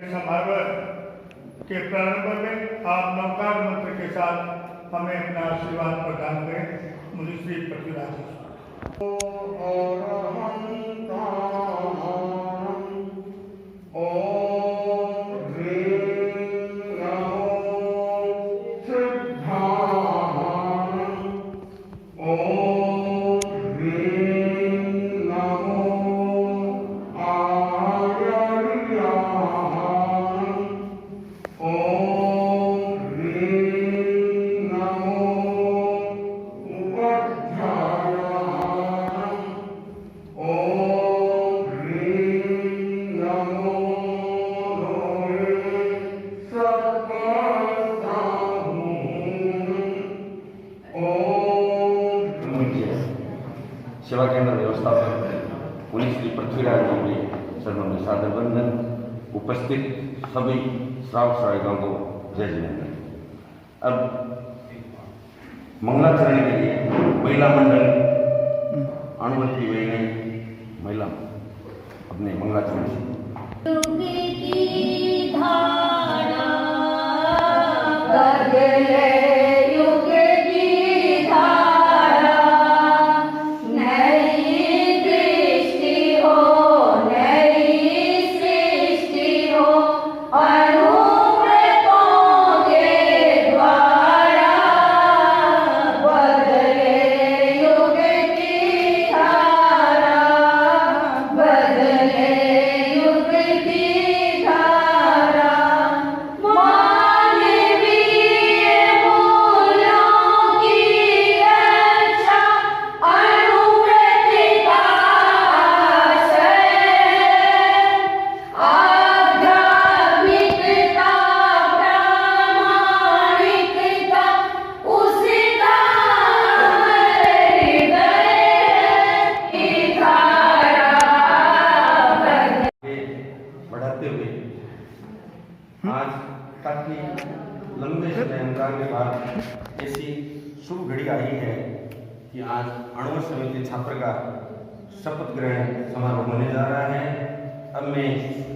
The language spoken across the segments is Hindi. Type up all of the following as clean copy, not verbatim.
समारोह के प्रारंभ में आप नवकार मंत्र के साथ हमें अपना आशीर्वाद प्रदान करें। मुनि श्री पृथ्वीराज। सेवा केंद्र व्यवस्थापक मुनि श्री पृथ्वीराज जी के चरणों में सादर वंदन। उपस्थित सभी श्रावक श्राविकाओं को जय जिनेन्द्र। अब मंगलाचरण के लिए महिला मंडल अणुवती बहनें महिला अपने मंगलाचरण से आज काफी लंबे समय अंतराल के बाद ऐसी शुभ घड़ी आई है कि आज अणुवट समिति छात्र का शपथ ग्रहण समारोह होने जा रहा है। अब मैं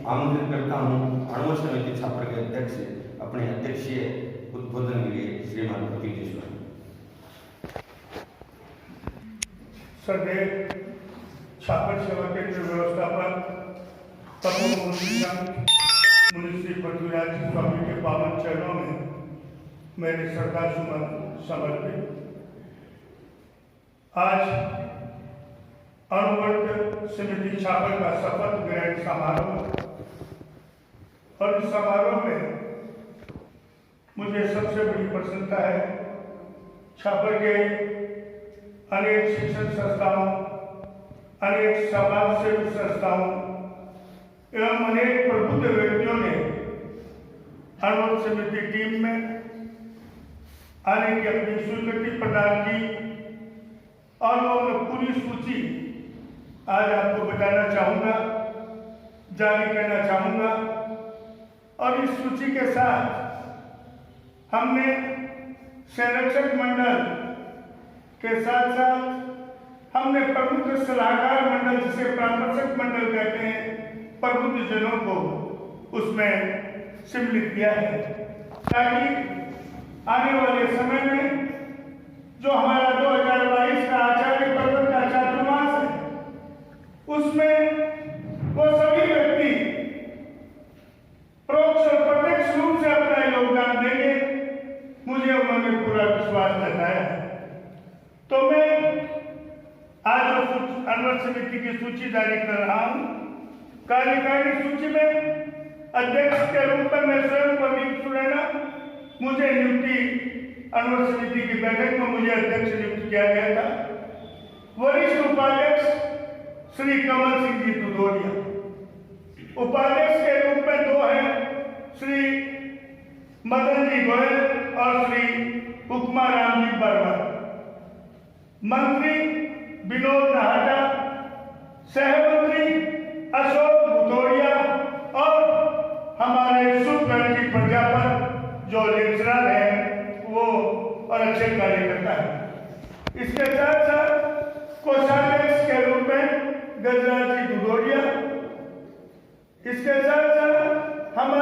आमंत्रित करता हूँ अणुवट समिति छात्र के अध्यक्ष अपने अध्यक्षीय उद्बोधन के लिए श्रीमान प्रतीकेश्वर। सदैव छात्र सेवा केंद्र व्यवस्थापक मुनि श्री पृथ्वीराज स्वामी के पावन चरणों में मेरे श्रद्धा सुमन समर्पित। आज अणुवट समिति छापर का शपथ ग्रहण समारोह, और इस समारोह में मुझे सबसे बड़ी प्रसन्नता है छापर के अनेक शिक्षण संस्थाओं, अनेक समाज सेवी संस्थाओं एवं अनेक प्रबुद्ध व्यक्तियों ने अणुवट समिति टीम में आने की अपनी स्वीकृति प्रदान की, और मैं पूरी सूची आज आपको बताना चाहूँगा, जारी करना चाहूँगा। और इस सूची के साथ हमने संरक्षक मंडल के साथ साथ हमने प्रमुख सलाहकार मंडल, जिसे परामर्शक मंडल कहते हैं, प्रबुद्ध जनों को उसमें सम्मिलित किया है, ताकि आने वाले समय में जो हमारा 2022 का आचार्य पर्वत का चातुर्मास है, उसमें वो सभी व्यक्ति परोक्ष और प्रत्यक्ष रूप से अपना योगदान देंगे। मुझे उन्होंने पूरा विश्वास जताया है। तो मैं आज अणुवट समिति की सूची जारी कर रहा हूँ। कार्यकारिणी सूची में अध्यक्ष के रूप में मैं स्वयं प्रदीप सुरैना, मुझे नियुक्ति अणुवट समिति की बैठक में मुझे अध्यक्ष नियुक्त किया गया था। वरिष्ठ उपाध्यक्ष श्री कमल सिंह जी दुधोरिया, उपाध्यक्ष के रूप में दो हैं, श्री मदन जी गोयल और श्री उपमा राम जी वर्मा, मंत्री विनोद नाहटा, सहमंत्री अशोक भुतोड़िया, और हमारे सुखगढ़ जी प्राध्यापक जो लेक्चरर हैं वो और अच्छे कार्यकर्ता हैं। इसके साथ साथ कोषाध्यक्ष के रूप में गजराज जी दुधोड़िया, इसके साथ साथ हम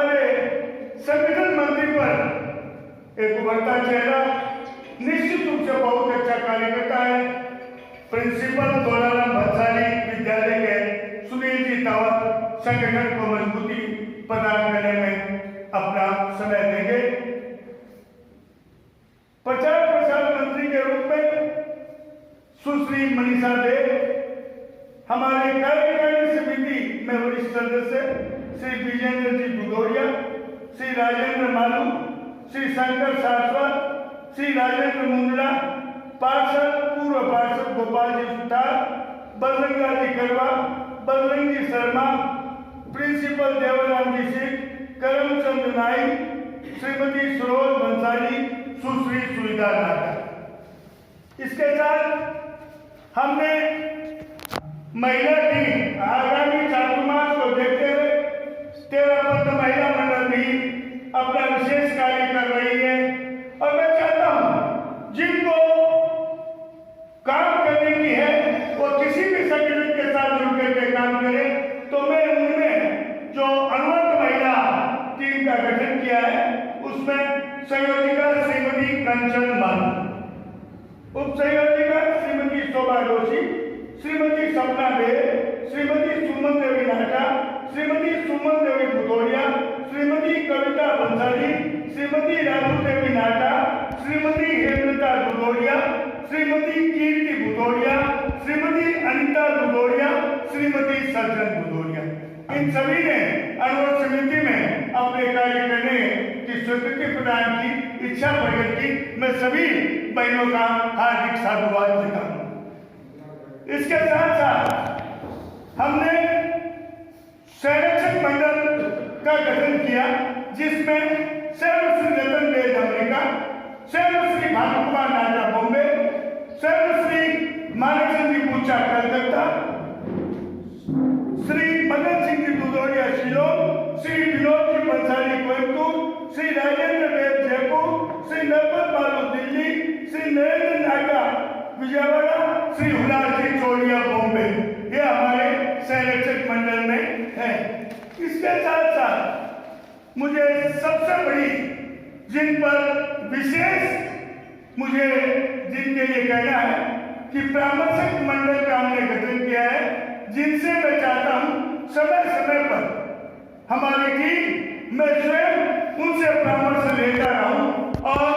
प्रिंसिपल दोलाराम भंसाली विद्यालय के सुनील जी तंवर संगठन को मजबूती प्रदान करने में अपना समय देंगे। प्रचार प्रसार मंत्री के रूप में सुश्री मनीषा देव, हमारे कार्यकारिणी समिति में वरिष्ठ सदस्य श्री विजेंद्र जी भदौरिया, श्री राजेंद्र मालू, श्री शंकर शाश्वत, श्री राजेंद्र मुंद्रा, पार्षद पूर्व पार्षद गोपाल जी सुतार, बजरंगा जी करवा, बजरंग जी शर्मा, प्रिंसिपल देवराम जी सिंह, करमचंद नाइक, श्रीमती सरोज भंसाली, सुश्री सुविधा नागर। इसके साथ हमने महिला की आगामी चातुर्मास को देखते हुए 13 पद महिला मंडल भी अपना विशेष कार्य कर रही है और मैं चाहता हूं जिनको काम करने की है वो किसी भी संगठन के साथ जुड़ करके काम करें। तो मैं उनमें जो अनुवर्त महिला टीम का गठन किया है उसमें संयोजिका श्रीमती कंचन मालू, उप संयोजिका श्रीमती शोभा जोशी, श्रीमती सपना देव, श्रीमती सुमन देवी नाटा, श्रीमती सुमन देवी भदौरिया, श्रीमती कविता भंसाली, श्रीमती राजू देवी नाटा, श्रीमती हेमलता भदौरिया, श्रीमती कीर्ति भदौरिया, श्रीमती अनिता भदौरिया, श्रीमती सज्जन भदौरिया। इन सभी ने अनुरोध समिति में अपने कार्य करने की स्वीकृति प्रदान की, इच्छा प्रकट की। मैं सभी बहनों का हार्दिक साधुवाद देता हूं। इसके साथ साथ हमने संरक्षक मंडल का गठन किया जिसमें सर्वश्री रतन देव अमेरिका, सर्वश्री भानु कुमार नाटा बॉम्बे, सर्वश्री मानचंद जी पूछा कलकत्ता, श्री मदन सिंह जी दुदौड़िया शिलोंग, श्री विनोद जी बंसाली कोयम्बटूर, श्री राजेंद्र देव जयपुर, श्री नरपत बालू दिल्ली, श्री नरेंद्र नागा विजयवाड़ा, श्री हुलार जी चोलिया बॉम्बे। ये हमारे संरक्षक मंडल में है। इसके साथ साथ मुझे सबसे बड़ी जिन पर विशेष मुझे जिनके लिए कहना है कि परामर्शक मंडल का हमने गठन किया है जिनसे मैं चाहता हूं समय समय पर हमारी टीम मैं स्वयं उनसे परामर्श लेता रहूं और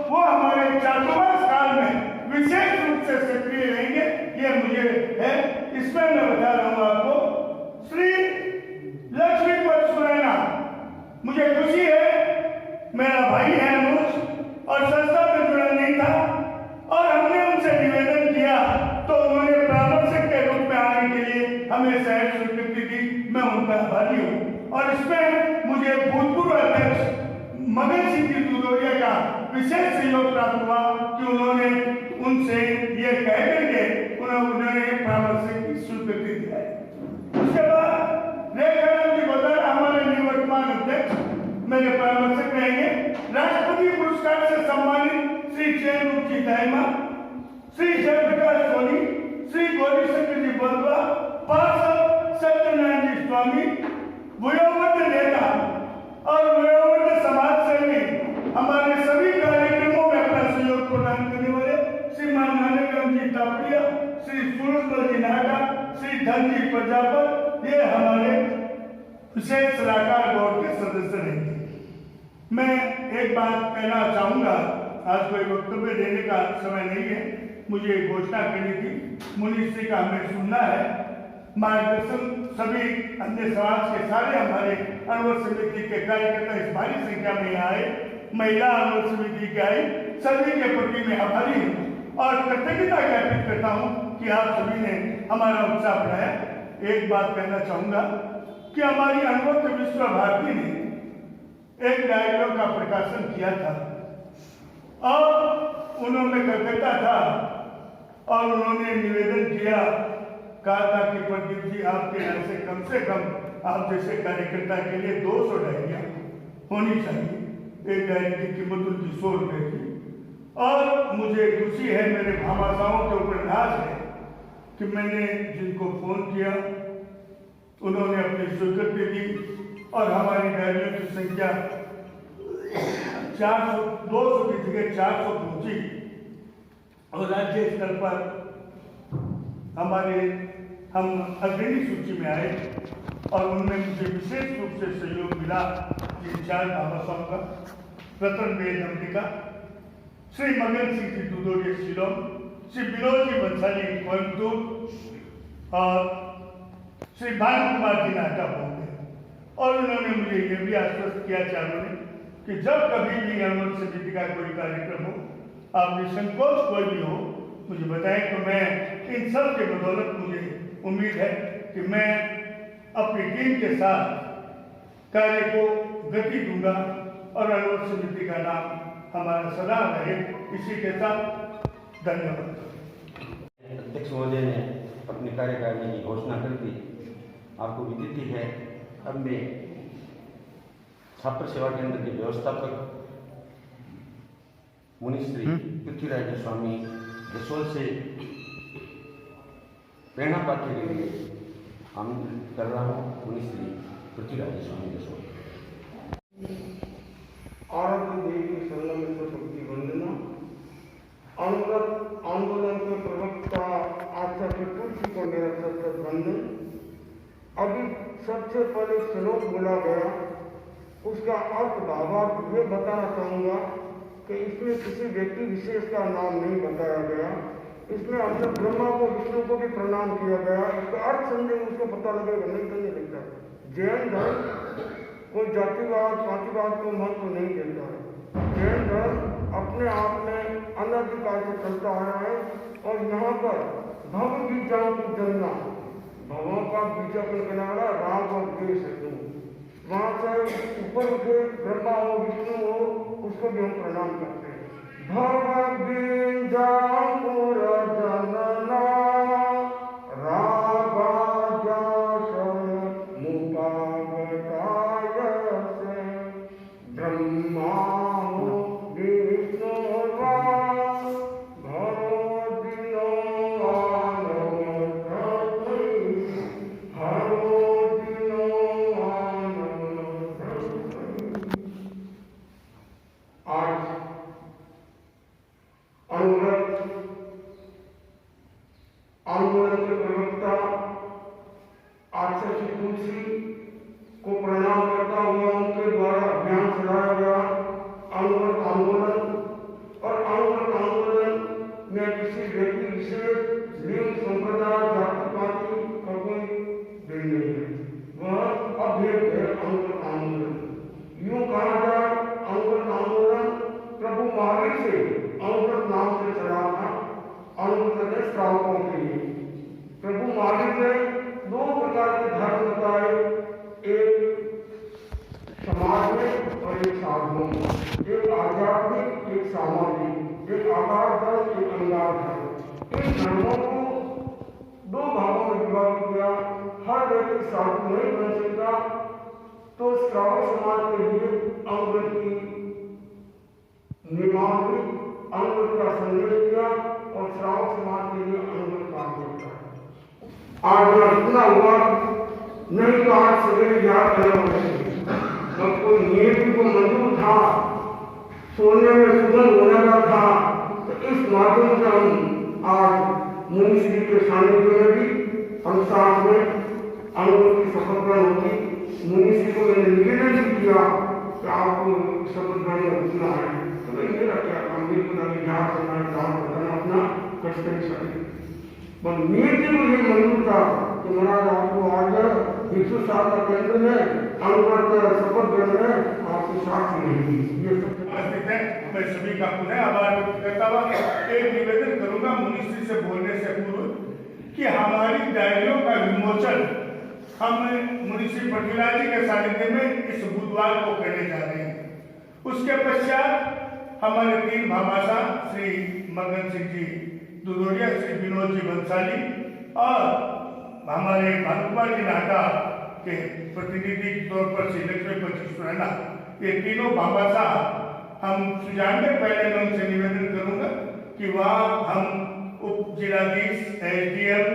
वो हमारे चातुर्मास काल में विशेष रूप से सक्रिय रहेंगे। ये मुझे है, इसमें मैं बता रहा हूं आपको। श्री लक्ष्मीपत सुरैना, मुझे खुशी है, मेरा भाई है अनुज और संस्था में जुड़ा नहीं था और हमने उनसे निवेदन किया तो उन्होंने परामर्शक के रूप में आने के लिए हमें सहज स्वीकृति दी। मैं उनका आभारी हूँ और इसमें मुझे भूतपूर्व अध्यक्ष मदन सिंह जी दुदौड़िया का विशेष सहयोग प्राप्त हुआ कि उन्होंने उनसे ये कह करके उन्होंने परामर्शक की स्वीकृति दी है। उसके बाद रेखाराम जी गोदारा हमारे निवर्तमान अध्यक्ष मेरे परामर्शक रहेंगे। राष्ट्रपति पुरस्कार से सम्मानित श्री चैनरूप जी दाइमा, श्री जयप्रकाश सोनी, श्री गौरीशंकर जी बलवा, पार्षद सत्यनारायण जी स्वामी, वयोवृद्ध नेता और वयोवृद्ध समाज सेवी हमारे सभी कार्यक्रमों में अपना सहयोग प्रदान करने वाले श्रीमान नानकराम जी तापड़िया, श्री सूरजमल जी नागा, श्री धन जी प्रजापत, ये हमारे विशेष सलाहकार बोर्ड के सदस्य रहेंगे। मैं एक बात कहना चाहूंगा, आज कोई वक्तव्य देने का समय नहीं है, मुझे घोषणा करनी थी। मुनीष जी का हमें सुनना है, मार्गदर्शन सभी अन्य समाज के सारे हमारे अनुवर्त समिति के कार्यकर्ता इस भारी संख्या में आए, महिला अनुवर्त समिति के आई, सभी के प्रति मैं आभारी हूँ और कृतज्ञता ज्ञापित करता हूँ कि आप सभी ने हमारा उत्साह बढ़ाया। एक बात कहना चाहूंगा कि हमारी अनुवर्त विश्व भारती ने एक डायरियों का प्रकाशन किया था और उन्होंने कलकत्ता था और उन्होंने निवेदन किया, कहा था कि प्रदीप जी आपके यहाँ से कम आप जैसे कार्यकर्ता के लिए 200 डायरियाँ होनी चाहिए। एक डायरी की कीमत उनकी 100 रुपये थी और मुझे खुशी है, मेरे भामाशाहों के ऊपर नाज है कि मैंने जिनको फोन किया उन्होंने अपनी स्वीकृति दी और हमारी डायरियों की संख्या 200 की जगह 400 पहुंची और राज्य स्तर पर हम अग्रणी सूची में आए और उनमें मुझे विशेष रूप से सहयोग मिला इंचार्ज बाबा साहब का, रतन बेल दम्पिका, श्री मगन सिंह जी दुदोरिया शिलोंग, श्री विनोद जी बंसाली कोयम्बटूर और श्री भानु कुमार जी नाटा बोलते। और उन्होंने मुझे ये भी आश्वस्त किया चारों ने कि जब कभी भी अमृत समिति का कोई कार्यक्रम हो, आप निसंकोच कोई भी हो मुझे बताएं, तो मैं इन सब के बदौलत मुझे उम्मीद है कि मैं अपनी टीम के साथ कार्य को गति दूंगा और अमृत समिति का नाम हमारा सदा रहे। इसी के साथ धन्यवाद। अध्यक्ष महोदय ने अपनी कार्यकारिणी की घोषणा कर दी। आपको विदित ही है, अब मैं छात्र सेवा केंद्र के व्यवस्थापक मुनिश्री पृथ्वीराज स्वामी यशोल से प्रेरणा पाठ्य के लिए आमंत्रित कर रहा हूँ। मुनिश्री पृथ्वीराज स्वामी यशोल। आराध्य देवी सर्वमित्र भक्ति वंदना। अमृत आंदोलन के प्रवक्ता आचार्य तुलसी को मेरा सतत वंदन। अभी सबसे पहले श्लोक बोला गया, उसका अर्थ भावार्थ ये बताना चाहूँगा कि इसमें किसी व्यक्ति विशेष का नाम नहीं बताया गया। इसमें हमसे ब्रह्मा को विष्णु को भी प्रणाम किया गया। इसका अर्थ समझे उसको पता लगेगा, नहीं तो नहीं लगता। जैन धर्म कोई जातिवाद पातिवाद को महत्व नहीं देता है। जैन धर्म अपने आप में अनादिकाल से चलता आया है और यहाँ पर भव बीजाओं को जन्मा, भवों का बीजापन करने वाला राम और देश है। वहाँ से ऊपर उठे ब्रह्मा हो विष्णु हो, उसको भी हम प्रणाम करते हैं। भव बीजापुर जनना आंदोलन के प्रवक्ता आचार्य तुलसी को प्रणाम करता हुआ उनके द्वारा अभियान चलाया गया अमृत आंदोलन। और अमृत आंदोलन में किसी व्यक्ति विशेष लिंग संप्रदाय जाति पाति का कोई दिन नहीं है, वह अभेद है अमृत आंदोलन। यूं कहा जाए अमृत आंदोलन प्रभु महावीर से अमृत नाम से चला था। अमृत ने श्रावकों के लिए प्रभु महावीर ने दो प्रकार के धर्म बताए, एक समाज में और एक साधनों में, एक आध्यात्मिक एक सामाजिक, एक आकार धर्म एक अंगार धर्म। इन धर्मों को दो भागों में विभाजित किया। हर व्यक्ति साधु नहीं बन सकता, तो श्रावक समाज के लिए अमृत की निर्माण हुई, अमृत का संदेश किया और श्रावक समाज के लिए अमृत काम करता है। आज इतना हुआ नहीं तो आज सवेरे याद करना जब कोई नियति को मंजूर था, सोने में सुगंध होने का था, तो इस माध्यम से हम आज मुनिश्री के सानिध्य में भी हम साथ में अमृत की शपथ ग्रहण होगी। मुनिश्री को मैंने निवेदन भी किया कि आपको शपथ ग्रहण उठना है, तो मेरा क्या काम, मेरे को याद करना है, काम करना अपना कष्ट नहीं सके। पर नियति को ये मंजूर था कि महाराज आपको आज 100 साल का केंद्र में अमृत शपथ ग्रहण में आपको साक्षी नहीं। ये मैं सभी का पुनः आभार व्यक्त करता हुआ एक निवेदन करूंगा मुनिश्री से बोलने से पूर्व कि हमारी डायरियों का विमोचन हम मुनिश्री पृथ्वीराज जी के सानिध्य में इस बुधवार को करने जा रहे हैं। उसके पश्चात हमारे 3 भामाशाह श्री मगन सिंह जी दुदोरिया, श्री विनोद जी बंसाली और हमारे भानु कुमार जी नाटा के प्रतिनिधि के तौर पर श्री लक्ष्मीपति सुरैना, ये तीनों भामाशाह हम सुजान में पहले मैं उनसे निवेदन करूंगा कि वहाँ हम उप जिलाधीश SDM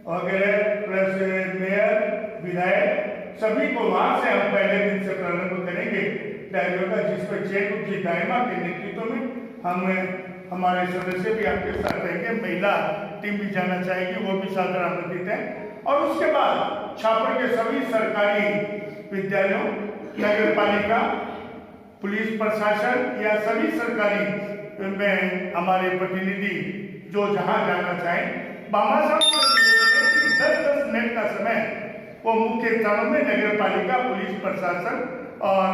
वगैरह प्लस मेयर विधायक सभी को वहाँ से हम पहले दिन से प्रारंभ करेंगे डायरियों का, जिस पर चेक जी दायमा के नेतृत्व में हम हमारे सदस्य भी आपके साथ रहेंगे, महिला टीम भी जाना चाहेगी, वो भी सादर आमंत्रित है। और उसके बाद छापर के सभी सरकारी विद्यालयों, नगर पालिका, पुलिस प्रशासन या सभी सरकारी में हमारे प्रतिनिधि जो जहां जाना चाहें, बाबा साहब 10-10 मिनट का समय वो मुख्य स्थानों में नगर पालिका, पुलिस प्रशासन और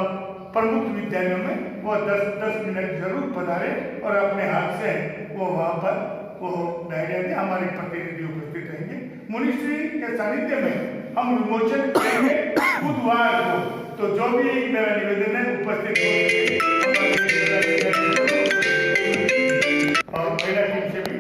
प्रमुख विद्यालयों में वो 10-10 मिनट जरूर पधारे और अपने हाथ से वो वहाँ पर वो डायरिया दे। हमारे प्रतिनिधि उपस्थित रहेंगे। मुनिश्री के सानिध्य में हम विमोचन करेंगे बुधवार को। तो जो भी मेरा निवेदन है उपस्थित और महिला टीम से भी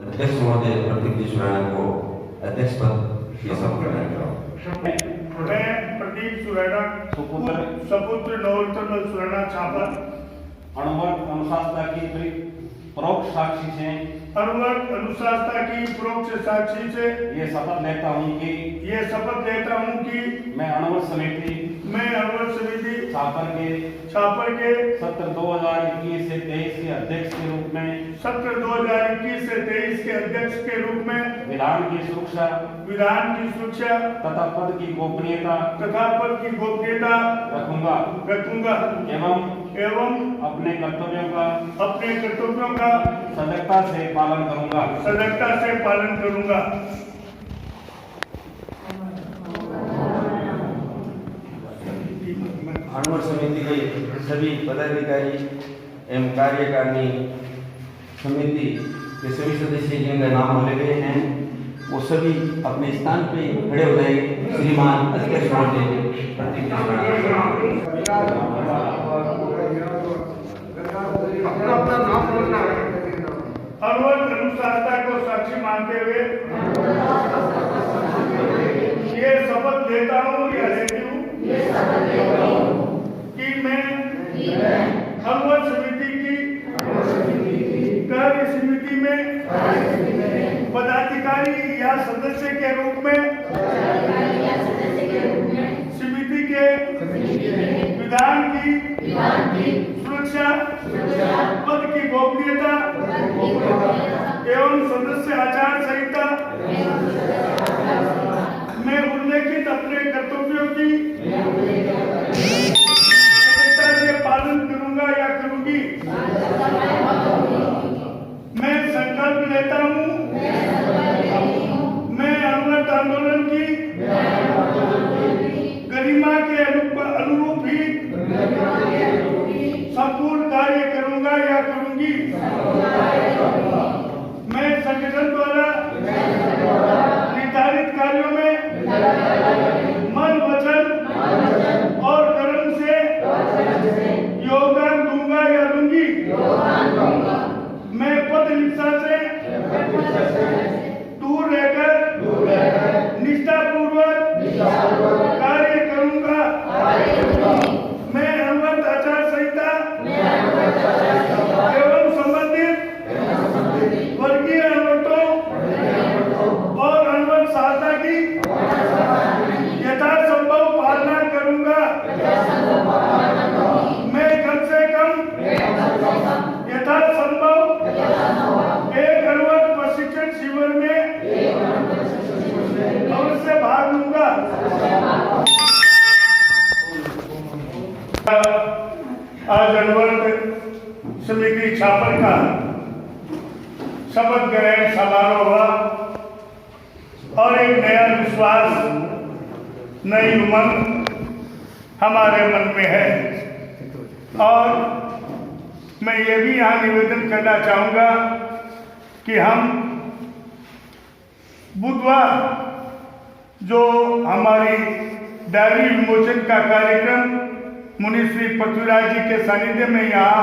अध्यक्ष महोदय प्रदीप सुराणा को अध्यक्ष पद की शपथ कराएंगे। मैं प्रदीप सुराणा सपुत्र नवरत्न सुराणा छापर अणुवर्त अनुशासना की परोक्ष साक्षी से अणुवर्त अनुशासना की परोक्ष साक्षी से ये शपथ लेता हूँ कि मैं अणुवर्त समिति छापर के सत्र 2021 से 23 के अध्यक्ष के रूप में के रूप में विधान की सुरक्षा तथा पद की गोपनीयता रखूंगा एवं अपने कर्तव्यों का सजगता से पालन करूंगा। अणुवर्त समिति के सभी पदाधिकारी एवं कार्यकारिणी समिति के सभी सदस्य जिनका नाम बोले गए हैं वो सभी अपने स्थान पे खड़े हो गए। श्रीमान अध्यक्ष महोदय प्रदीप अणुवर्त अनुशासना को साक्षी मानते हुए ये शपथ लेता हूँ या लेती हूँ कि मैं अणुवर्त समिति की कार्य समिति में पदाधिकारी या सदस्य के रूप में समिति के विधान की सुरक्षा, पद की गोपनीयता एवं सदस्य आचार संहिता में उल्लेखित अपने कर्तव्यों की सतर्कता से पालन करूंगा या करूंगी। मैं संकल्प लेता हूँ मैं अणुवर्त आंदोलन की गरिमा के अनुरूप ही संपूर्ण कार्य करूंगा या करूंगी। मैं संगठन द्वारा निर्धारित कार्यों में मन, वचन और कर्म से योगदान दूंगा या दूंगी। मैं पद निष्ठा से दूर रहकर निष्ठापूर्वक कार्य करूंगा। मैं अणुवर्त आचार संहिता एवं संबंधित वर्गीय अणुवर्तों और अणुवर्त साधना की यथासंभव पालना करूंगा। मैं कम से कम यथासंभव एक अणुवर्त प्रशिक्षण शिविर में अवश्य भाग लूंगा। आज अणुवर्त समिति छापर का शपथ ग्रहण समारोह हुआ। और एक नया विश्वास, नई उमंग हमारे मन में है। और मैं ये भी यहाँ निवेदन करना चाहूँगा कि हम बुधवार जो हमारी डायरी विमोचन का कार्यक्रम मुनि श्री पृथ्वीराज जी के सानिध्य में यहाँ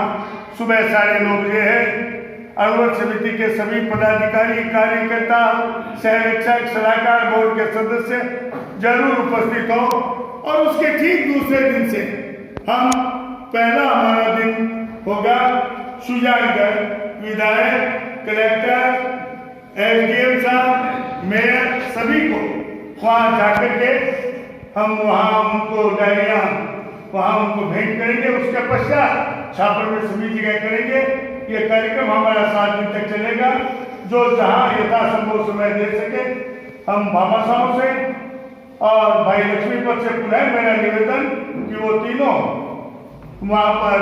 सुबह 9:30 बजे है। अनवर समिति के सभी पदाधिकारी, कार्यकर्ता, सहरक्षक, सलाहकार बोर्ड के सदस्य जरूर उपस्थित हो। और उसके ठीक दूसरे दिन से हम पहला हमारा दिन होगा सुजानगढ़ विधायक, कलेक्टर, एसडीएम साहब, मेयर सभी को वहाँ जाकर के हम वहाँ उनको डायरियाँ वहाँ उनको भेंट करेंगे। उसके पश्चात छापर में सभी जगह करेंगे। ये कार्यक्रम हमारा 7 दिन तक चलेगा। जो जहाँ यथासंभव समय दे सके हम बाबा साहब से और भाई लक्ष्मीपत से पुनः मेरा निवेदन कि वो तीनों वहाँ पर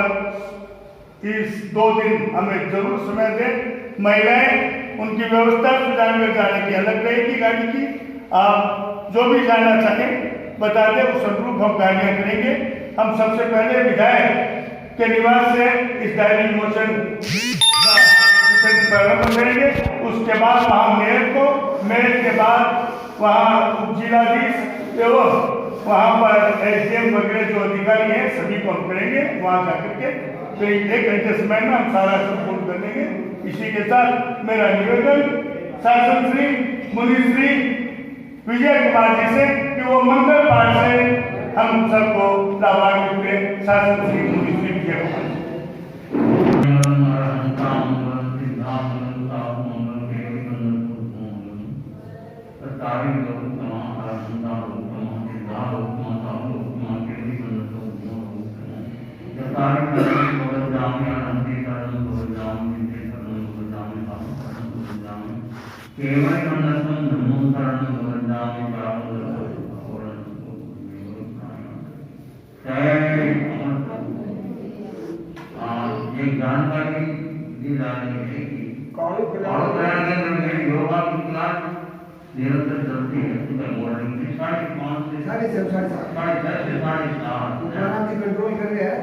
इस 2 दिन हमें जरूर समय दें। महिलाएं उनकी व्यवस्था सुजानगढ़ जाने की अलग रहेगी गाड़ी की। आप जो भी जाना चाहें बता दें, उस अनुरूप हम गाड़ियाँ करेंगे। हम सबसे पहले विधायक के निवास से इस डायरी विमोचन प्रारंभ करेंगे। उसके बाद वहाँ मेयर को, मेयर के बाद वहाँ उप जिलाधीश एवं वहाँ पर एसडीएम वगैरह जो अधिकारी हैं सभी को हम करेंगे। वहाँ जाकर के करीब 1 घंटे समय में हम सारा संपूर्ण कर लेंगे। इसी के साथ मेरा निवेदन शासन श्री मुनि श्री विजय कुमार जी से कि वो मंगल पाठ से हम सबको लाभान्वित करें। शासन श्री मुनि श्री विजय कुमार जी। ये जानकारी दी जा रही है कि कल्याण केंद्र में योगा की क्लास निरंतर चलती है। सुबह मॉर्निंग में 5:30 से 7:30 कंट्रोल कर रहे हैं।